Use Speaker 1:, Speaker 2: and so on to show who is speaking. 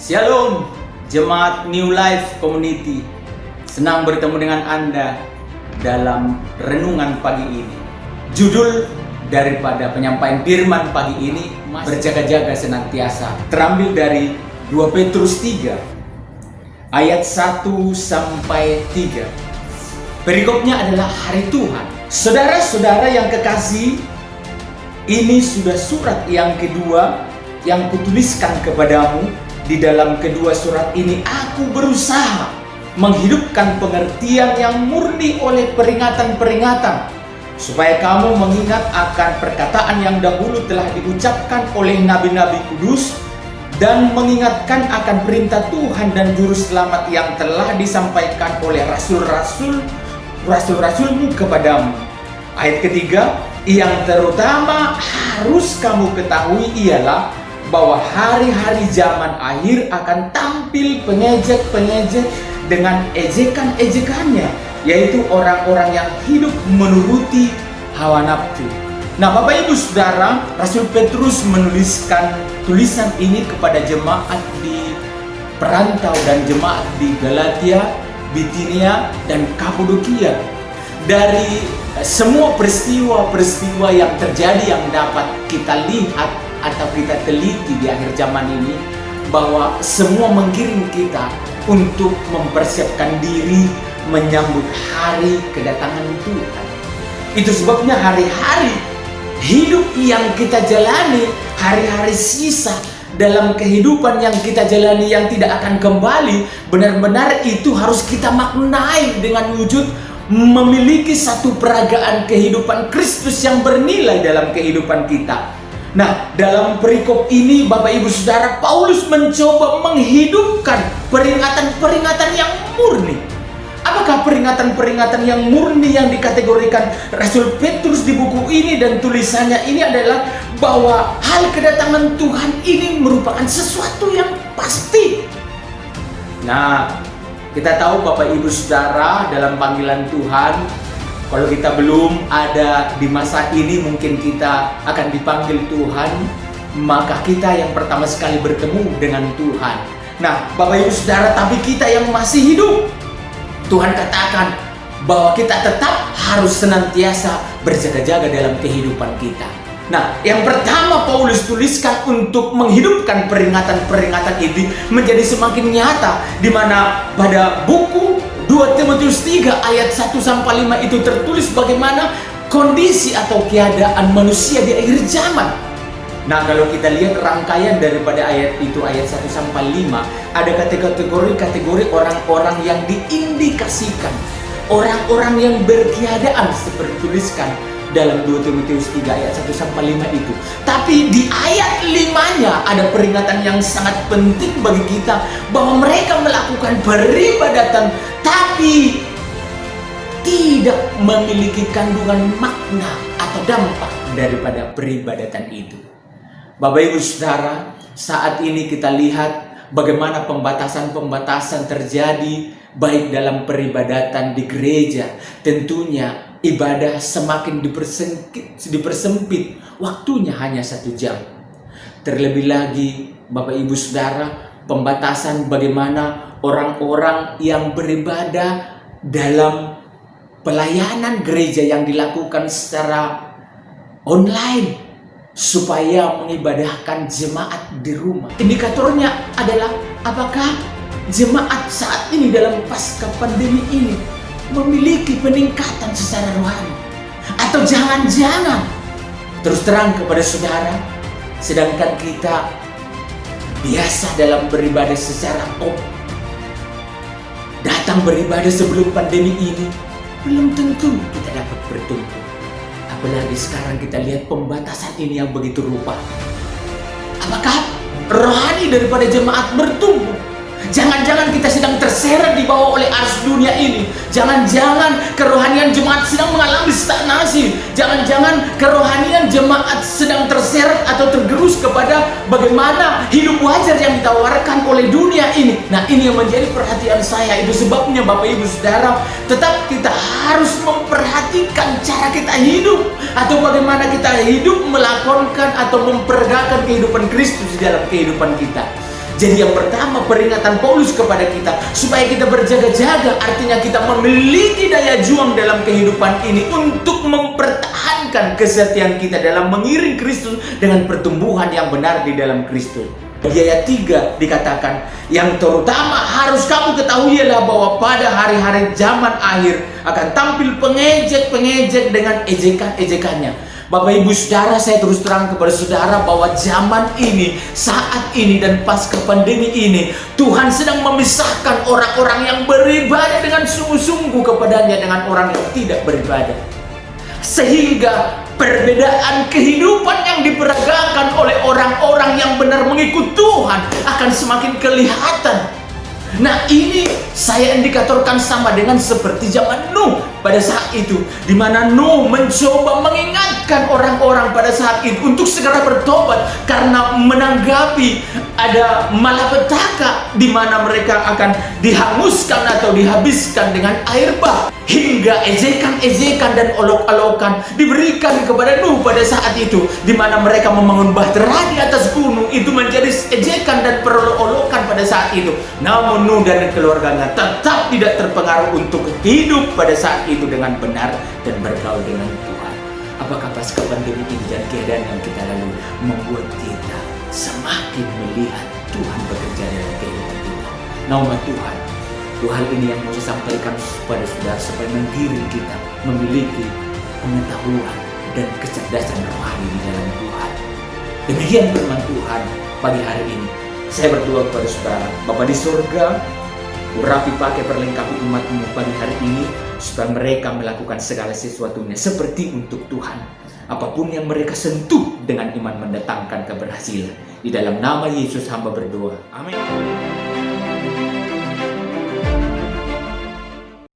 Speaker 1: Shalom, Jemaat New Life Community. Senang bertemu dengan Anda dalam renungan pagi ini. Judul daripada penyampaian firman pagi ini, berjaga-jaga senantiasa, terambil dari 2 Petrus 3 ayat 1 sampai 3. Perikopnya adalah hari Tuhan. Saudara-saudara yang kekasih, ini sudah surat yang kedua yang kutuliskan kepadamu. Di dalam kedua surat ini aku berusaha menghidupkan pengertian yang murni oleh peringatan-peringatan, supaya kamu mengingat akan perkataan yang dahulu telah diucapkan oleh nabi-nabi kudus, dan mengingatkan akan perintah Tuhan dan juru selamat yang telah disampaikan oleh rasul-rasulmu kepadamu. Ayat ketiga, yang terutama harus kamu ketahui ialah bahwa hari-hari zaman akhir akan tampil pengejek-pengejek dengan ejekan-ejekannya, yaitu orang-orang yang hidup menuruti hawa nafsu. Nah, Bapak Ibu Saudara, Rasul Petrus menuliskan tulisan ini kepada jemaat di perantau dan jemaat di Galatia, Bitinia, dan Kapadokia. Dari semua peristiwa-peristiwa yang terjadi yang dapat kita lihat atau kita teliti di akhir zaman ini, bahwa semua menggiring kita untuk mempersiapkan diri menyambut hari kedatangan Tuhan. Itu sebabnya hari-hari hidup yang kita jalani, hari-hari sisa dalam kehidupan yang kita jalani yang tidak akan kembali, benar-benar itu harus kita maknai dengan wujud memiliki satu peragaan kehidupan Kristus yang bernilai dalam kehidupan kita. Nah, dalam perikop ini Bapak Ibu Saudara, Paulus mencoba menghidupkan peringatan-peringatan yang murni. Apakah peringatan-peringatan yang murni yang dikategorikan Rasul Petrus di buku ini dan tulisannya ini adalah bahwa hal kedatangan Tuhan ini merupakan sesuatu yang pasti. Nah, kita tahu Bapak Ibu Saudara, dalam panggilan Tuhan, kalau kita belum ada di masa ini, mungkin kita akan dipanggil Tuhan, maka kita yang pertama sekali bertemu dengan Tuhan. Nah, Bapak Ibu Saudara, tapi kita yang masih hidup, Tuhan katakan bahwa kita tetap harus senantiasa berjaga-jaga dalam kehidupan kita. Nah, yang pertama Paulus tuliskan untuk menghidupkan peringatan-peringatan ini menjadi semakin nyata, di mana pada buku 2 Timotius 3 ayat 1 sampai 5 itu tertulis bagaimana kondisi atau keadaan manusia di akhir zaman. Nah, kalau kita lihat rangkaian daripada ayat itu, ayat 1 sampai 5, ada kategori-kategori orang-orang yang diindikasikan, orang-orang yang berkeadaan seperti tuliskan dalam 2 Timotius 3 ayat 1 sampai 5 itu. Tapi di ayat 5-nya ada peringatan yang sangat penting bagi kita, bahwa mereka melakukan peribadatan tapi tidak memiliki kandungan makna atau dampak daripada peribadatan itu. Bapak Ibu Saudara, saat ini kita lihat bagaimana pembatasan-pembatasan terjadi baik dalam peribadatan di gereja. Tentunya ibadah semakin dipersempit, waktunya hanya 1 jam. Terlebih lagi Bapak Ibu Saudara, pembatasan bagaimana orang-orang yang beribadah dalam pelayanan gereja yang dilakukan secara online, supaya mengibadahkan jemaat di rumah. Indikatornya adalah apakah jemaat saat ini dalam pasca pandemi ini memiliki peningkatan secara rohani, atau jangan-jangan terus terang kepada saudara, sedangkan kita biasa dalam beribadah secara datang beribadah sebelum pandemi ini, belum tentu kita dapat bertumbuh. Apalagi sekarang kita lihat pembatasan ini yang begitu rupa. Apakah rohani daripada jemaat bertumbuh? Jangan-jangan kita sedang terseret di bawah oleh arus dunia ini. Jangan-jangan kerohanian jemaat sedang mengalami stagnasi. Jangan-jangan kerohanian jemaat sedang terseret atau tergerus kepada bagaimana hidup wajar yang ditawarkan oleh dunia ini. Nah, ini yang menjadi perhatian saya. Itu sebabnya Bapak Ibu Saudara, tetap kita harus memperhatikan cara kita hidup, atau bagaimana kita hidup melakonkan atau memperagakan kehidupan Kristus di dalam kehidupan kita. Jadi yang pertama, peringatan Paulus kepada kita supaya kita berjaga-jaga, artinya kita memiliki daya juang dalam kehidupan ini untuk mempertahankan kesetiaan kita dalam mengiring Kristus dengan pertumbuhan yang benar di dalam Kristus. Di ayat 3 dikatakan, yang terutama harus kamu ketahui ialah bahwa pada hari-hari zaman akhir akan tampil pengejek-pengejek dengan ejekan-ejekannya. Bapak Ibu Saudara, saya terus terang kepada saudara bahwa zaman ini, saat ini dan pasca pandemi ini, Tuhan sedang memisahkan orang-orang yang beribadah dengan sungguh-sungguh kepadanya dengan orang yang tidak beribadah. Sehingga perbedaan kehidupan yang diperagakan oleh orang-orang yang benar mengikut Tuhan akan semakin kelihatan. Nah, ini saya indikatorkan sama dengan seperti zaman Nuh pada saat itu, di mana Nuh mencoba mengingatkan orang-orang pada saat itu untuk segera bertobat karena menanggapi ada malapetaka di mana mereka akan dihanguskan atau dihabiskan dengan air bah. Hingga ejekan-ejekan dan olok-olokan diberikan kepada Nuh pada saat itu, di mana mereka membangun bahtera di atas gunung. Itu menjadi ejekan dan perolok-olokan pada saat itu. Namun Nuh dan keluarganya tetap tidak terpengaruh untuk hidup pada saat itu dengan benar dan bergaul dengan Tuhan. Apakah pasca pandemi ini dan keadaan yang kita lalui membuat kita semakin melihat Tuhan bekerja dalam kehidupan kita? Nama Tuhan. Dua hal ini yang mau saya sampaikan kepada saudara supaya menggiring kita memiliki pengetahuan dan kecerdasan rohani di dalam Tuhan. Demikian firman Tuhan pagi hari ini. Saya berdoa kepada saudara, Bapa di surga, urapi pakai perlengkapi umat-Mu pagi hari ini supaya mereka melakukan segala sesuatunya seperti untuk Tuhan. Apapun yang mereka sentuh dengan iman mendatangkan keberhasilan. Di dalam nama Yesus hamba berdoa. Amin.